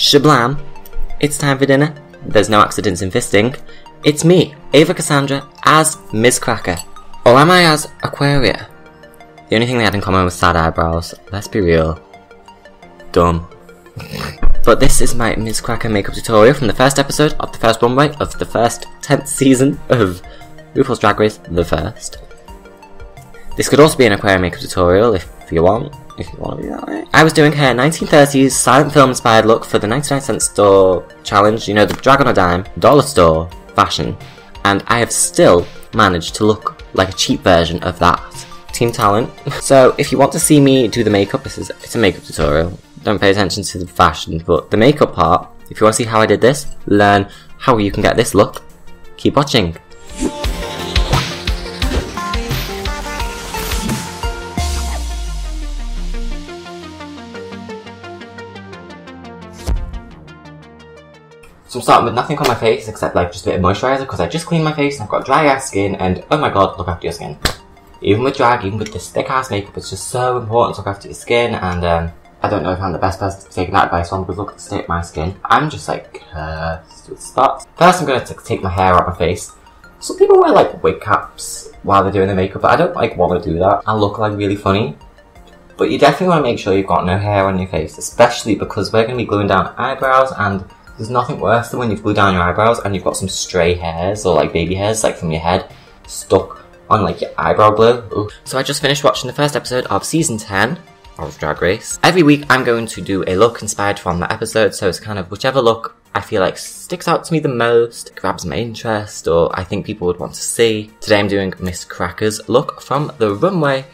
Shablam! It's time for dinner. There's no accidents in fisting. It's me, Ava Cassandra, as Miz Cracker. Or am I as Aquaria? The only thing they had in common was sad eyebrows. Let's be real. Dumb. But this is my Miz Cracker makeup tutorial from the first episode of the first runway of the first 10th season of RuPaul's Drag Race, the first. This could also be an Aquaria makeup tutorial if you want to be that way. I was doing her 1930s silent film inspired look for the 99-cent store challenge, you know, the drag on a dime, dollar store fashion, and I have still managed to look like a cheap version of that. Team talent. So if you want to see me do the makeup, it's a makeup tutorial. Don't pay attention to the fashion, but the makeup part, if you want to see how I did this, learn how you can get this look, keep watching. So I'm starting with nothing on my face except like just a bit of moisturiser because I just cleaned my face and I've got dry ass skin, and oh my god, look after your skin. Even with drag, even with this thick ass makeup, it's just so important to look after your skin, and I don't know if I'm the best person to take that advice on, because look at the state of my skin. I'm just like with spots. First I'm going to take my hair out of my face. Some people wear like wig caps while they're doing their makeup, but I don't like want to do that. I look like really funny. But you definitely want to make sure you've got no hair on your face, especially because we're going to be gluing down eyebrows, and there's nothing worse than when you've glued down your eyebrows and you've got some stray hairs or like baby hairs like from your head stuck on like your eyebrow glue. Ooh. So I just finished watching the first episode of season 10 of Drag Race. Every week I'm going to do a look inspired from that episode, so it's kind of whichever look I feel like sticks out to me the most, grabs my interest, or I think people would want to see. Today I'm doing Miz Cracker's look from the runway.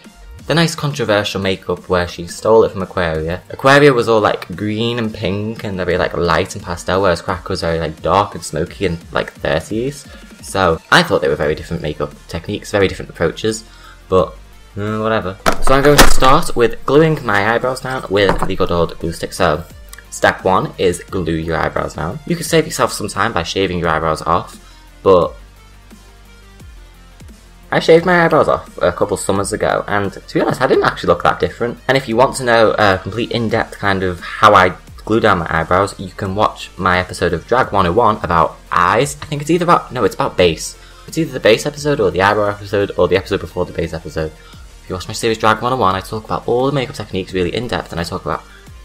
The nice controversial makeup where she stole it from Aquaria. Aquaria was all like green and pink and very like light and pastel, whereas Cracker was very like dark and smoky and like 30s. So I thought they were very different makeup techniques, very different approaches, but whatever. So I'm going to start with gluing my eyebrows down with the good old glue stick. So step 1 is glue your eyebrows down. You could save yourself some time by shaving your eyebrows off, but I shaved my eyebrows off a couple summers ago, and to be honest, I didn't actually look that different. And if you want to know a complete in-depth kind of how I glue down my eyebrows, you can watch my episode of Drag 101 about eyes. I think it's either about, no, it's about base. It's either the base episode or the eyebrow episode or the episode before the base episode. If you watch my series Drag 101, I talk about all the makeup techniques really in-depth, and I talk about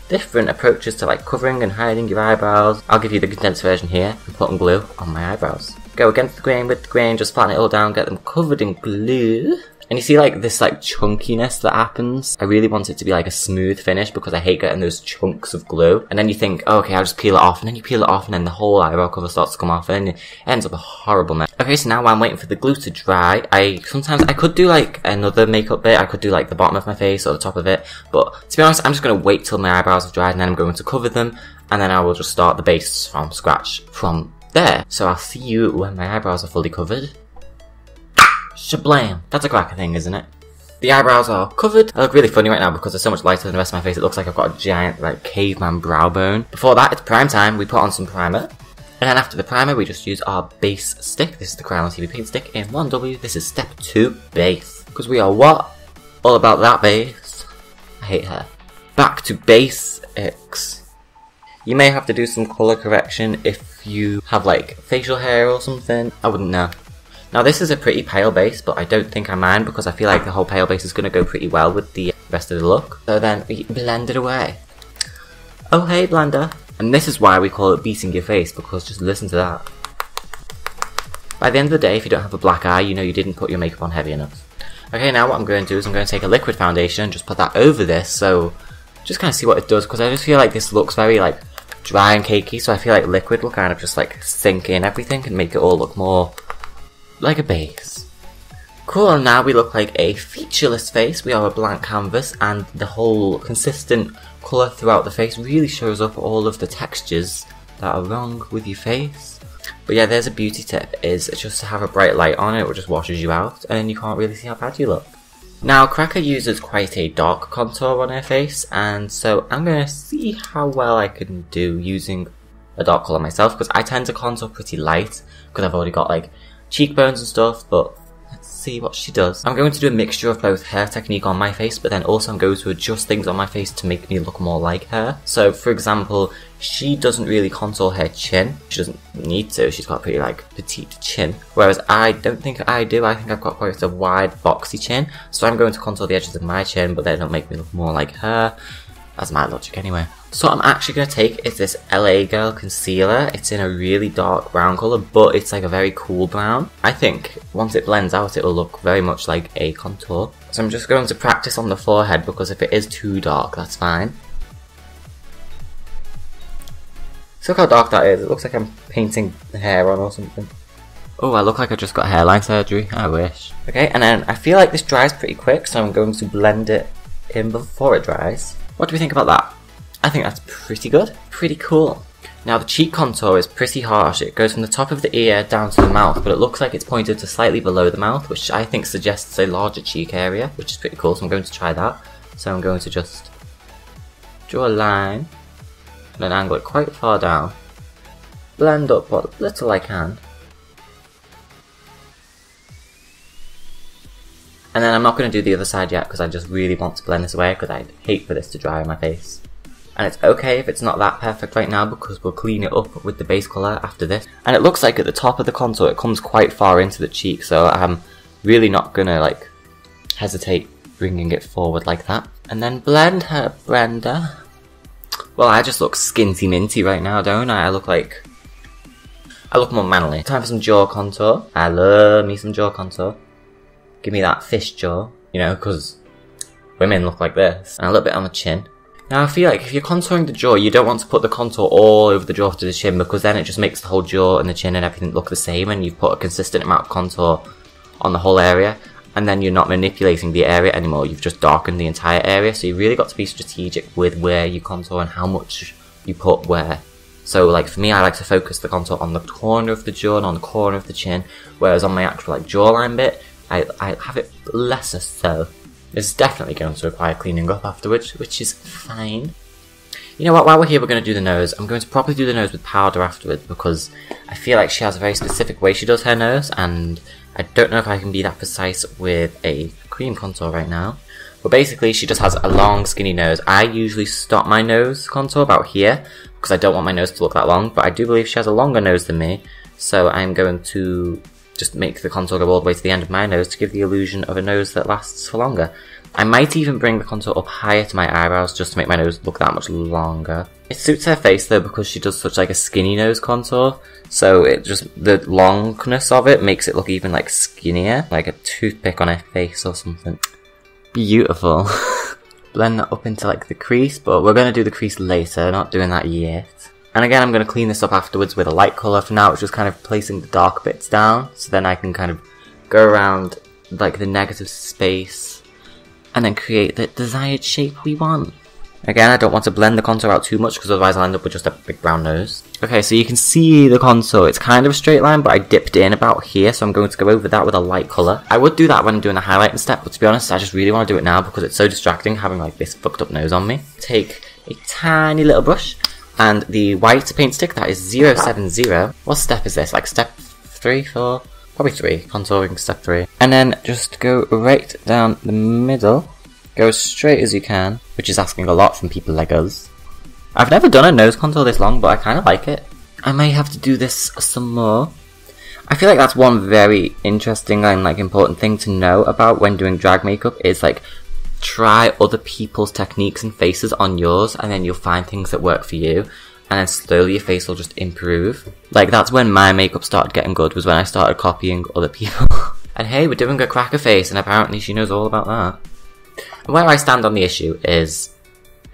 different approaches to like covering and hiding your eyebrows. I'll give you the condensed version here and putting glue on my eyebrows. Go against the grain with the grain, just flatten it all down, get them covered in glue. And you see like this like chunkiness that happens. I really want it to be like a smooth finish because I hate getting those chunks of glue. And then you think, oh, okay, I'll just peel it off, and then you peel it off and then the whole eyebrow cover starts to come off and it ends up a horrible mess. Okay, so now while I'm waiting for the glue to dry, I could do like another makeup bit. I could do like the bottom of my face or the top of it. But to be honest, I'm just going to wait till my eyebrows have dried and then I'm going to cover them. And then I will just start the base from scratch from there. So I'll see you when my eyebrows are fully covered. Shablam! That's a Cracker thing, isn't it? The eyebrows are covered. I look really funny right now because they're so much lighter than the rest of my face. It looks like I've got a giant like caveman brow bone. Before that, it's prime time. We put on some primer. And then after the primer, we just use our base stick. This is the Crown TV paint stick in 1W. This is step 2, base. Because we are what? All about that base. I hate her. Back to basics. You may have to do some colour correction if you have like facial hair or something. I wouldn't know. Now this is a pretty pale base, but I don't think I mind because I feel like the whole pale base is going to go pretty well with the rest of the look. So then we blend it away. Oh hey blender. And this is why we call it beating your face, because just listen to that. By the end of the day, if you don't have a black eye, you know you didn't put your makeup on heavy enough. Okay, now what I'm going to do is I'm going to take a liquid foundation and just put that over this, so just kind of see what it does, because I just feel like this looks very like dry and cakey, so I feel like liquid will kind of just like sink in everything and make it all look more like a base. Cool, and now we look like a featureless face. We are a blank canvas, and the whole consistent colour throughout the face really shows up all of the textures that are wrong with your face. But yeah, there's a beauty tip, is just to have a bright light on it, which just washes you out, and then you can't really see how bad you look. Now, Cracker uses quite a dark contour on her face, and so I'm going to see how well I can do using a dark colour myself, because I tend to contour pretty light, because I've already got like cheekbones and stuff, but let's see what she does. I'm going to do a mixture of both her technique on my face, but then also I'm going to adjust things on my face to make me look more like her. So for example, she doesn't really contour her chin. She doesn't need to, she's got a pretty like petite chin. Whereas I don't think I do, I think I've got quite a wide boxy chin. So I'm going to contour the edges of my chin, but then it'll make me look more like her. That's my logic anyway. So what I'm actually going to take is this LA Girl concealer. It's in a really dark brown colour, but it's like a very cool brown. I think once it blends out, it will look very much like a contour. So I'm just going to practice on the forehead, because if it is too dark, that's fine. So look how dark that is. It looks like I'm painting the hair on or something. Oh, I look like I just got hairline surgery. I wish. Okay, and then I feel like this dries pretty quick, so I'm going to blend it in before it dries. What do we think about that? I think that's pretty good. Pretty cool. Now the cheek contour is pretty harsh. It goes from the top of the ear down to the mouth, but it looks like it's pointed to slightly below the mouth, which I think suggests a larger cheek area, which is pretty cool, so I'm going to try that. So I'm going to just draw a line, and then angle it quite far down. Blend up what little I can. And then I'm not going to do the other side yet, because I just really want to blend this away, because I'd hate for this to dry on my face. And it's okay if it's not that perfect right now, because we'll clean it up with the base colour after this. And it looks like at the top of the contour it comes quite far into the cheek, so I'm really not going to like hesitate bringing it forward like that. And then blend her, Brenda. Well, I just look skinty minty right now, don't I? I look more manly. Time for some jaw contour. I love me some jaw contour. Give me that fish jaw, you know, because women look like this. And a little bit on the chin. Now I feel like if you're contouring the jaw, you don't want to put the contour all over the jaw to the chin, because then it just makes the whole jaw and the chin and everything look the same, and you've put a consistent amount of contour on the whole area, and then you're not manipulating the area anymore, you've just darkened the entire area. So you really got to be strategic with where you contour and how much you put where. So like for me, I like to focus the contour on the corner of the jaw and on the corner of the chin, whereas on my actual like jawline bit, I have it lesser so. It's definitely going to require cleaning up afterwards, which is fine. You know what, while we're here we're going to do the nose. I'm going to probably do the nose with powder afterwards, because I feel like she has a very specific way she does her nose, and I don't know if I can be that precise with a cream contour right now. But basically she just has a long skinny nose. I usually stop my nose contour about here, because I don't want my nose to look that long, but I do believe she has a longer nose than me, so I'm going to just make the contour go all the way to the end of my nose to give the illusion of a nose that lasts for longer. I might even bring the contour up higher to my eyebrows just to make my nose look that much longer. It suits her face though, because she does such like a skinny nose contour, so it just, the longness of it makes it look even like skinnier, like a toothpick on her face or something. Beautiful. Blend that up into like the crease, but we're going to do the crease later, not doing that yet. And again, I'm going to clean this up afterwards with a light colour. For now, it's just kind of placing the dark bits down, so then I can kind of go around like the negative space and then create the desired shape we want. Again, I don't want to blend the contour out too much, because otherwise I'll end up with just a big brown nose. Okay, so you can see the contour. It's kind of a straight line, but I dipped in about here, so I'm going to go over that with a light colour. I would do that when I'm doing the highlighting step, but to be honest, I just really want to do it now because it's so distracting having like this fucked up nose on me. Take a tiny little brush and the white paint stick, that is 070. What step is this? Like step 3, 4? Probably 3. Contouring step 3. And then just go right down the middle. Go as straight as you can, which is asking a lot from people like us. I've never done a nose contour this long, but I kind of like it. I may have to do this some more. I feel like that's one very interesting and like important thing to know about when doing drag makeup is like, try other people's techniques and faces on yours, and then you'll find things that work for you, and then slowly your face will just improve. Like that's when my makeup started getting good, was when I started copying other people. And hey, we're doing a cracker face, and apparently she knows all about that. And where I stand on the issue is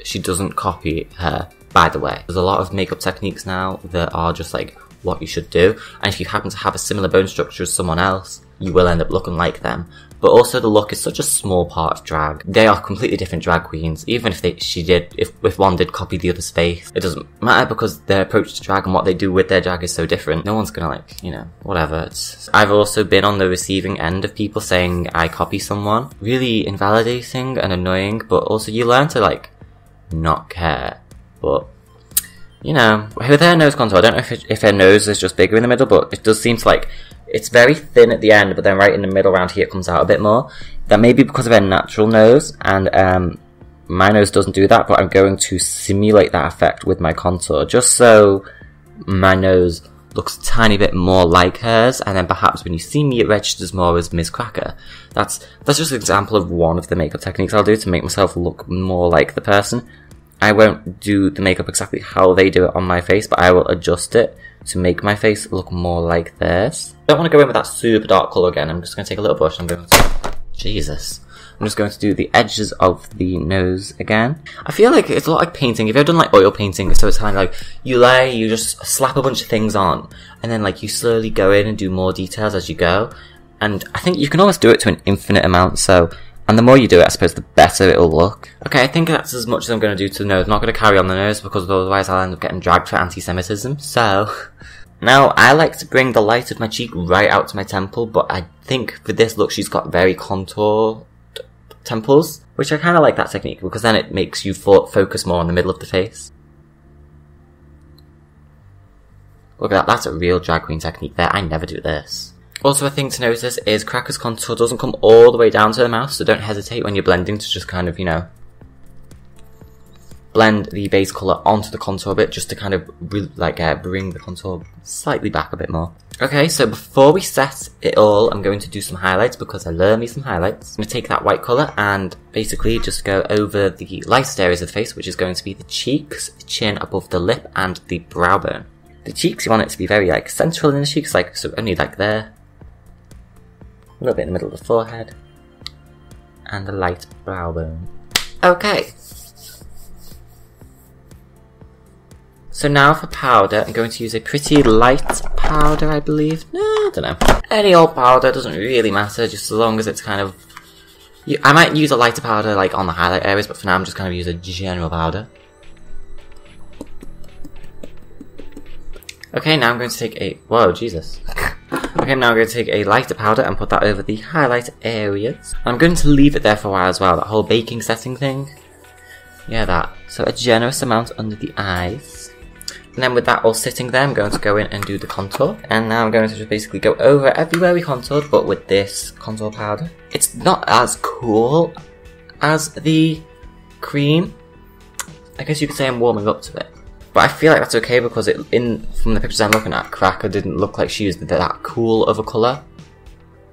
she doesn't copy her, by the way. There's a lot of makeup techniques now that are just like what you should do, and if you happen to have a similar bone structure as someone else, you will end up looking like them. But also the look is such a small part of drag. They are completely different drag queens. Even if if one did copy the other's face, it doesn't matter, because their approach to drag and what they do with their drag is so different. No one's gonna like, you know, whatever. I've also been on the receiving end of people saying I copy someone. Really invalidating and annoying, but also you learn to like not care. But you know, with her nose contour, I don't know if her nose is just bigger in the middle, but it does seem to like, it's very thin at the end, but then right in the middle around here it comes out a bit more. That may be because of her natural nose, and my nose doesn't do that, but I'm going to simulate that effect with my contour, just so my nose looks a tiny bit more like hers, and then perhaps when you see me it registers more as Miz Cracker. That's just an example of one of the makeup techniques I'll do to make myself look more like the person. I won't do the makeup exactly how they do it on my face, but I will adjust it to make my face look more like theirs. I don't want to go in with that super dark colour again. I'm just going to take a little brush and I'm going to... Jesus. I'm just going to do the edges of the nose again. I feel like it's a lot like painting. If you've ever done like oil painting, so it's kind of like you just slap a bunch of things on, and then like you slowly go in and do more details as you go. And I think you can almost do it to an infinite amount, so... And the more you do it, I suppose, the better it'll look. Okay, I think that's as much as I'm going to do to the nose. I'm not going to carry on the nose, because otherwise I'll end up getting dragged for anti-Semitism. So, now I like to bring the light of my cheek right out to my temple, but I think for this look she's got very contoured temples, which I kind of like that technique, because then it makes you focus more on the middle of the face. Look at that, that's a real drag queen technique there. I never do this. Also, a thing to notice is Cracker's contour doesn't come all the way down to the mouth, so don't hesitate when you're blending to just kind of, you know, blend the base colour onto the contour a bit, just to kind of, bring the contour slightly back a bit more. Okay, so before we set it all, I'm going to do some highlights, because I love me some highlights. I'm going to take that white colour and basically just go over the lightest areas of the face, which is going to be the cheeks, the chin above the lip, and the brow bone. The cheeks, you want it to be very, like, central in the cheeks, like, so only, like, there. A little bit in the middle of the forehead, and the light brow bone. Okay. So now for powder, I'm going to use a pretty light powder, I believe. No, I don't know. Any old powder, doesn't really matter, just as long as it's kind of... I might use a lighter powder, like, on the highlight areas, but for now I'm just going to use a general powder. Okay, now I'm going to take a... Whoa, Jesus. Okay, now I'm going to take a lighter powder and put that over the highlight areas. I'm going to leave it there for a while as well, that whole baking setting thing. Yeah, that. So a generous amount under the eyes. And then with that all sitting there, I'm going to go in and do the contour. And now I'm going to just basically go over everywhere we contoured, but with this contour powder. It's not as cool as the cream. I guess you could say I'm warming up to it. But I feel like that's okay, because from the pictures I'm looking at, Cracker didn't look like she was that cool of a colour.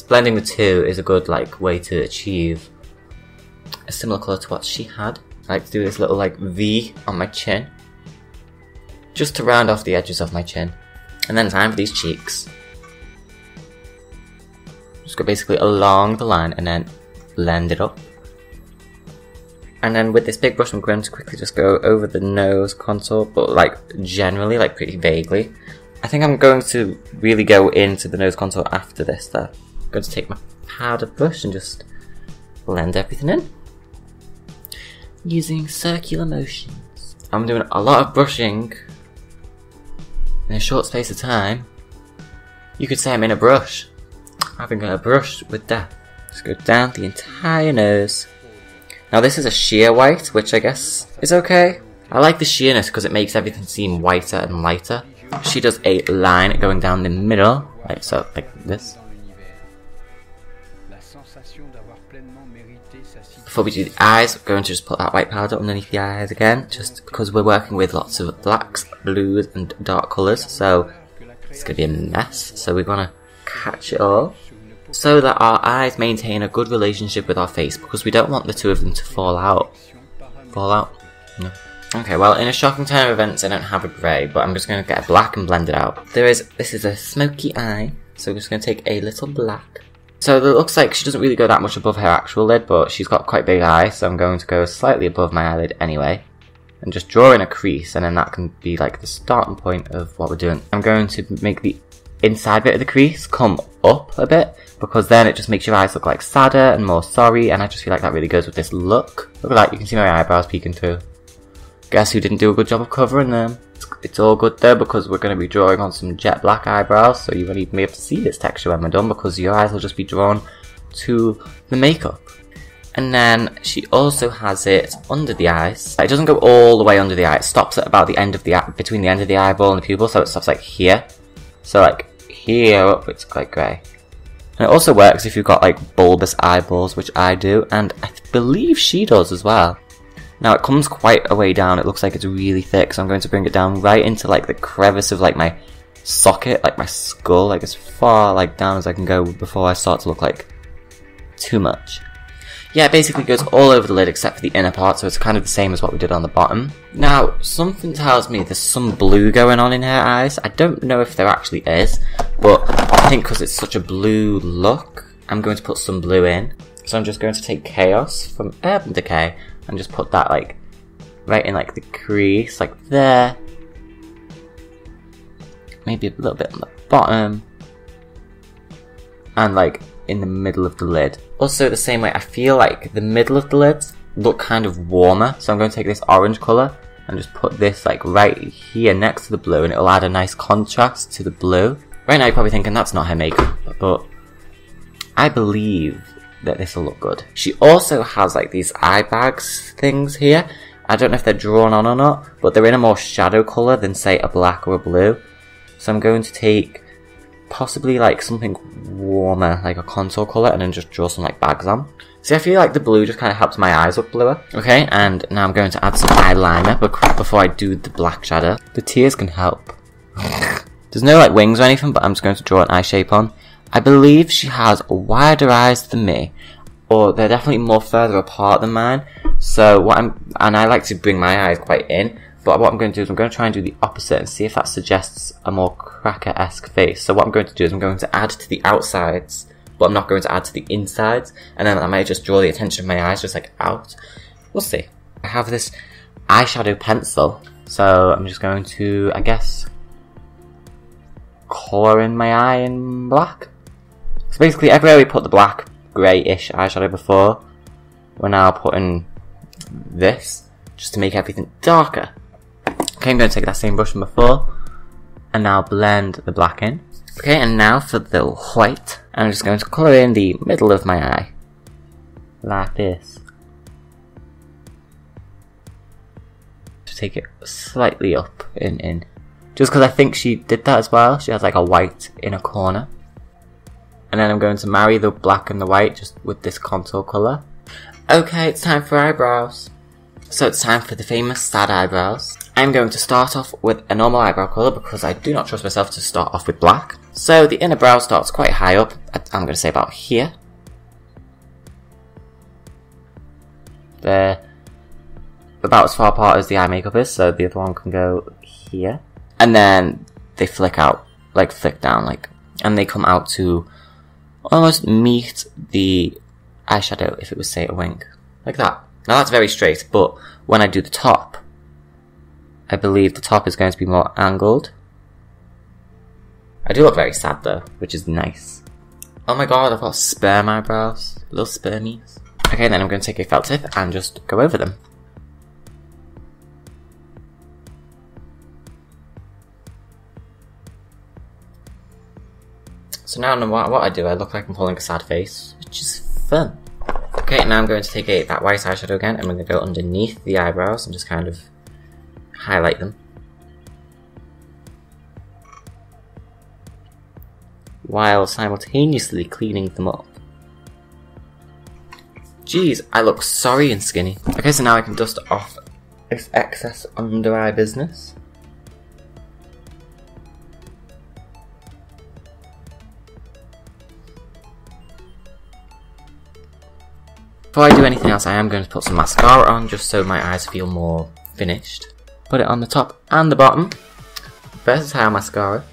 Blending the two is a good way to achieve a similar colour to what she had. I like to do this little V on my chin, just to round off the edges of my chin. And then time for these cheeks. Just go basically along the line and then blend it up. And then with this big brush, I'm going to quickly just go over the nose contour, but generally, pretty vaguely. I think I'm going to really go into the nose contour after this, though. I'm going to take my powder brush and just blend everything in, using circular motions. I'm doing a lot of brushing in a short space of time. You could say I'm in a brush. Having a brush with death. Just go down the entire nose. Now this is a sheer white, which I guess is okay. I like the sheerness because it makes everything seem whiter and lighter. She does a line going down the middle, like this. Before we do the eyes, we're going to just put that white powder underneath the eyes again, just because we're working with lots of blacks, blues and dark colours, so it's going to be a mess. So we're going to catch it all, so that our eyes maintain a good relationship with our face, because we don't want the two of them to fall out. Fall out? No. Okay, well, in a shocking turn of events, I don't have a grey, but I'm just going to get a black and blend it out. This is a smoky eye, so we're just going to take a little black. So it looks like she doesn't really go that much above her actual lid, but she's got quite big eyes, so I'm going to go slightly above my eyelid anyway. And just draw in a crease, and then that can be the starting point of what we're doing. I'm going to make the inside bit of the crease come up a bit, because then it just makes your eyes look sadder and more sorry, and I just feel like that really goes with this look. Look at that, you can see my eyebrows peeking through. Guess who didn't do a good job of covering them? It's all good though, because we're going to be drawing on some jet black eyebrows, so you won't even be able to see this texture when we're done, because your eyes will just be drawn to the makeup. And then she also has it under the eyes. It doesn't go all the way under the eye. It stops at about the end of the eye, between the end of the eyeball and the pupil, so it stops like here. So like here up, it's quite grey. And it also works if you've got like bulbous eyeballs, which I do, and I believe she does as well. Now it comes quite a way down. It looks like it's really thick, so I'm going to bring it down right into like the crevice of like my socket, like my skull, like as far like down as I can go before I start to look like too much. Yeah, it basically goes all over the lid except for the inner part, so it's kind of the same as what we did on the bottom. Now, something tells me there's some blue going on in her eyes. I don't know if there actually is, but I think because it's such a blue look, I'm going to put some blue in. So I'm just going to take Chaos from Urban Decay and just put that like right in like the crease, like there. Maybe a little bit on the bottom. And like in the middle of the lid. Also the same way, I feel like the middle of the lids look kind of warmer, so I'm going to take this orange colour and just put this like right here next to the blue, and it'll add a nice contrast to the blue. Right now you're probably thinking that's not her makeup, but I believe that this will look good. She also has like these eye bags things here. I don't know if they're drawn on or not, but they're in a more shadow colour than say a black or a blue. So I'm going to take possibly like something warmer, like a contour colour, and then just draw some like bags on. See, I feel like the blue just kind of helps my eyes look bluer. Okay, and now I'm going to add some eyeliner before I do the black shadow. The tears can help. There's no like wings or anything, but I'm just going to draw an eye shape on. I believe she has wider eyes than me, or they're definitely more further apart than mine. So and I like to bring my eyes quite in. But what I'm going to do is I'm going to try and do the opposite and see if that suggests a more Cracker-esque face. So what I'm going to do is I'm going to add to the outsides, but I'm not going to add to the insides. And then I might just draw the attention of my eyes just like out. We'll see. I have this eyeshadow pencil. So I'm just going to, I guess, colour in my eye in black. So basically everywhere we put the black, grey-ish eyeshadow before, we're now putting this just to make everything darker. Okay, I'm going to take that same brush from before and now blend the black in. Okay, and now for the white, I'm just going to colour in the middle of my eye, like this. To take it slightly up in. Just because I think she did that as well. She has like a white inner corner. And then I'm going to marry the black and the white just with this contour colour. Okay, it's time for eyebrows. So it's time for the famous sad eyebrows. I'm going to start off with a normal eyebrow colour because I do not trust myself to start off with black. So the inner brow starts quite high up. I'm going to say about here. They're about as far apart as the eye makeup is, so the other one can go here. And then they flick out, like flick down, like, and they come out to almost meet the eyeshadow if it was, say, a wing. Like that. Now that's very straight, but when I do the top, I believe the top is going to be more angled. I do look very sad though, which is nice. Oh my god, I've got sperm eyebrows. Little spermies. Okay, then I'm going to take a felt tip and just go over them. So now what I do, I look like I'm pulling a sad face, which is fun. Okay, now I'm going to take that white eyeshadow again, and I'm going to go underneath the eyebrows and just kind of highlight them. While simultaneously cleaning them up. Jeez, I look sorry and skinny. Okay, so now I can dust off this excess under eye business. Before I do anything else, I am going to put some mascara on just so my eyes feel more finished. Put it on the top and the bottom. Versatile mascara.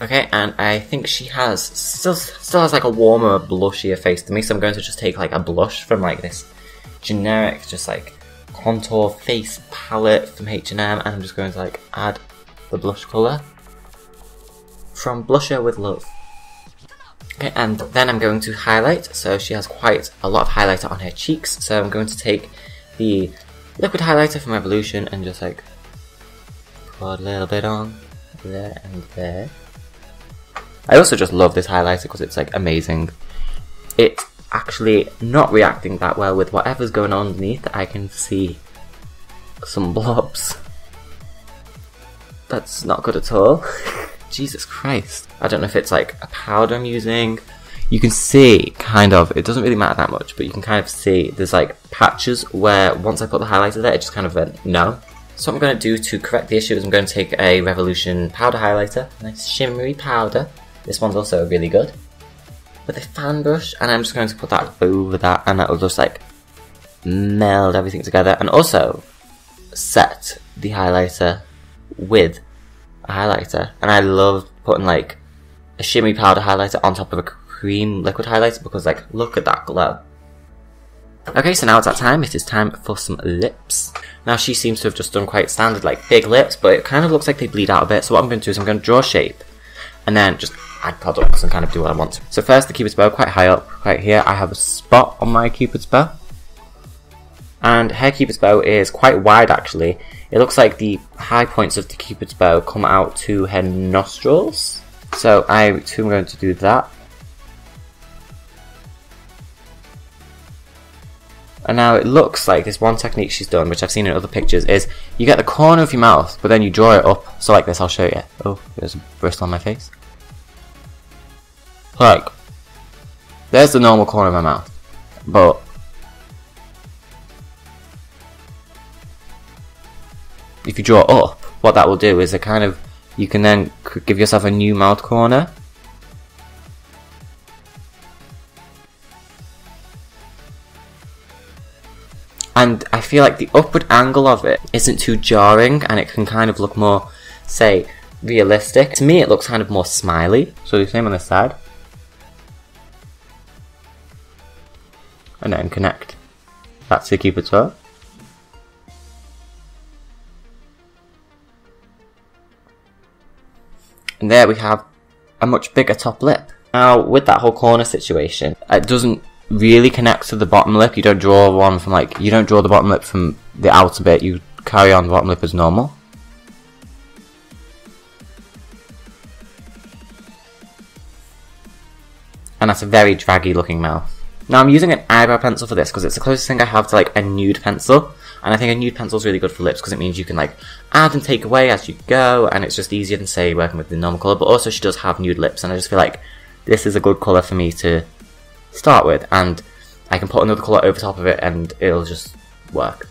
Okay, and I think she has still has like a warmer, blushier face to me, so I'm going to just take like a blush from like this generic, just like contour face palette from H&M, and I'm just going to like add the blush colour from Blusher with Love. Okay, and then I'm going to highlight, so she has quite a lot of highlighter on her cheeks, so I'm going to take the liquid highlighter from Revolution and just like put a little bit on there and there. I also just love this highlighter because it's like amazing. It actually not reacting that well with whatever's going on underneath. I can see some blobs. That's not good at all. Jesus Christ. I don't know if it's like a powder I'm using. You can see, kind of, it doesn't really matter that much, but you can kind of see there's like patches where once I put the highlighter there, it just kind of went no. So what I'm going to do to correct the issue is I'm going to take a Revolution powder highlighter, nice shimmery powder. This one's also really good. With a fan brush, and I'm just going to put that over that, and that will just like meld everything together, and also set the highlighter with a highlighter. And I love putting like a shimmery powder highlighter on top of a cream liquid highlighter because like look at that glow. Okay, so now it's that time. It is time for some lips. Now she seems to have just done quite standard like big lips, but it kind of looks like they bleed out a bit. So what I'm going to do is I'm going to draw a shape and then just add products and kind of do what I want to. So first the Cupid's bow, quite high up, right here I have a spot on my Cupid's bow. And her Cupid's bow is quite wide actually. It looks like the high points of the Cupid's bow come out to her nostrils. So I too am going to do that. And now it looks like this one technique she's done, which I've seen in other pictures, is you get the corner of your mouth, but then you draw it up. So like this, I'll show you. Oh, there's a bristle on my face. Like, there's the normal corner of my mouth. But if you draw up, what that will do is it kind of, you can then give yourself a new mouth corner. And I feel like the upward angle of it isn't too jarring, and it can kind of look more, say, realistic. To me it looks kind of more smiley. So the same on this side. And then connect. That's the Cupid's bow. And there we have a much bigger top lip. Now with that whole corner situation, it doesn't really connect to the bottom lip. You don't draw one from like, you don't draw the bottom lip from the outer bit, you carry on the bottom lip as normal. And that's a very draggy looking mouth. Now I'm using an eyebrow pencil for this because it's the closest thing I have to like a nude pencil. And I think a nude pencil is really good for lips because it means you can like add and take away as you go, and it's just easier than say working with the normal colour. But also she does have nude lips, and I just feel like this is a good colour for me to start with, and I can put another colour over top of it and it'll just work.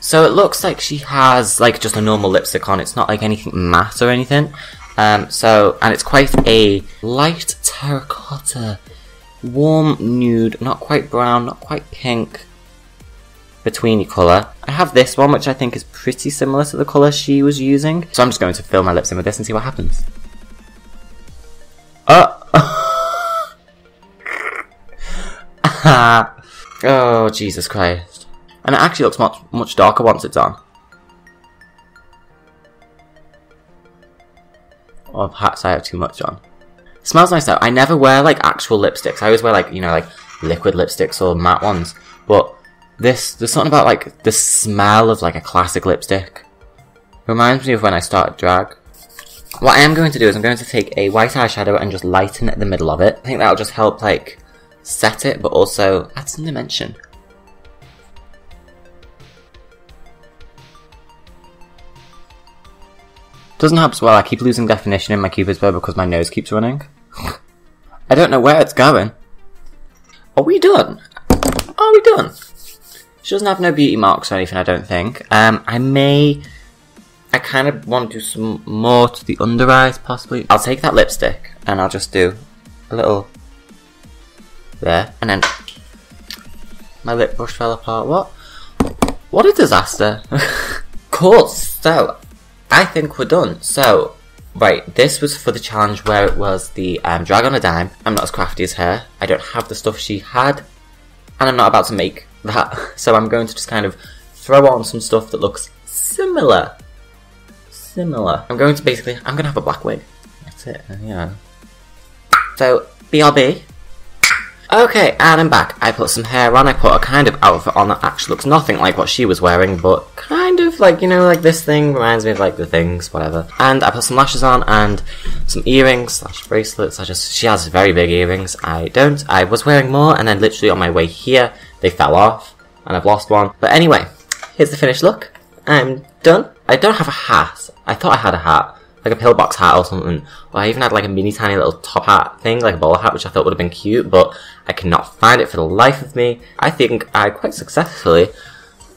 So it looks like she has like just a normal lipstick on. It's not like anything matte or anything. And it's quite a light terracotta, warm nude, not quite brown, not quite pink, betweeny colour. I have this one which I think is pretty similar to the colour she was using. So I'm just going to fill my lips in with this and see what happens. Oh, Jesus Christ. And it actually looks much darker once it's on. Or perhaps I have too much on. It smells nice though. I never wear like actual lipsticks. I always wear like, you know, like liquid lipsticks or matte ones. But there's something about like the smell of like a classic lipstick. It reminds me of when I started drag. What I am going to do is I'm going to take a white eyeshadow and just lighten the middle of it. I think that'll just help like set it, but also add some dimension. Doesn't help as well, I keep losing definition in my Cupid's bow because my nose keeps running. I don't know where it's going. Are we done? Are we done? She doesn't have no beauty marks or anything, I don't think. I kind of want to do some more to the under eyes, possibly. I'll take that lipstick and I'll just do a little there, and then my lip brush fell apart. What a disaster. Cool, so I think we're done. So, right, this was for the challenge where it was the drag on a dime. I'm not as crafty as her. I don't have the stuff she had, and I'm not about to make that. So I'm going to just kind of throw on some stuff that looks similar. I'm going to have a black wig. That's it, yeah. So, BRB. Okay, and I'm back. I put some hair on, I put a kind of outfit on that actually looks nothing like what she was wearing, but kind kind of like, you know, like this thing reminds me of like the things, whatever. And I put some lashes on and some earrings / bracelets. She has very big earrings. I don't. I was wearing more, and then literally on my way here, they fell off, and I've lost one. But anyway, here's the finished look. I'm done. I don't have a hat. I thought I had a hat, like a pillbox hat or something. Or I even had like a mini tiny little top hat thing, like a bowler hat, which I thought would have been cute, but I cannot find it for the life of me. I think I quite successfully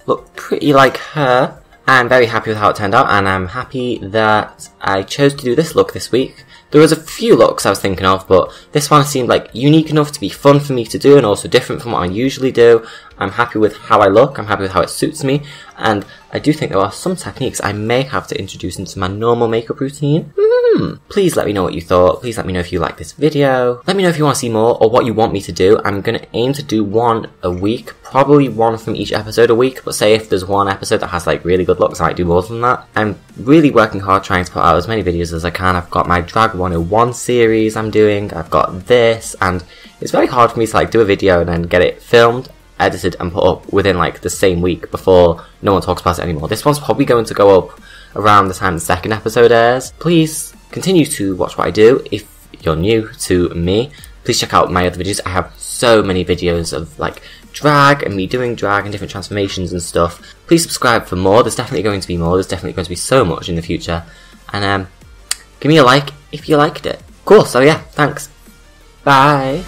look pretty like her. I'm very happy with how it turned out, and I'm happy that I chose to do this look this week. There was a few looks I was thinking of, but this one seemed like unique enough to be fun for me to do and also different from what I usually do. I'm happy with how I look, I'm happy with how it suits me, and I do think there are some techniques I may have to introduce into my normal makeup routine. Please let me know what you thought. Please let me know if you like this video. Let me know if you want to see more or what you want me to do. I'm going to aim to do one a week, probably one from each episode a week, but say if there's one episode that has like really good looks, I might do more than that. I'm really working hard trying to put out as many videos as I can. I've got my Drag 101 series I'm doing, I've got this, and it's very hard for me to like do a video and then get it filmed, edited and put up within like the same week before no one talks about it anymore. This one's probably going to go up around the time the second episode airs. Please continue to watch what I do. If you're new to me, please check out my other videos. I have so many videos of like drag and me doing drag and different transformations and stuff. Please subscribe for more. There's definitely going to be more. There's definitely going to be so much in the future. And give me a like if you liked it. Cool, so yeah, thanks. Bye.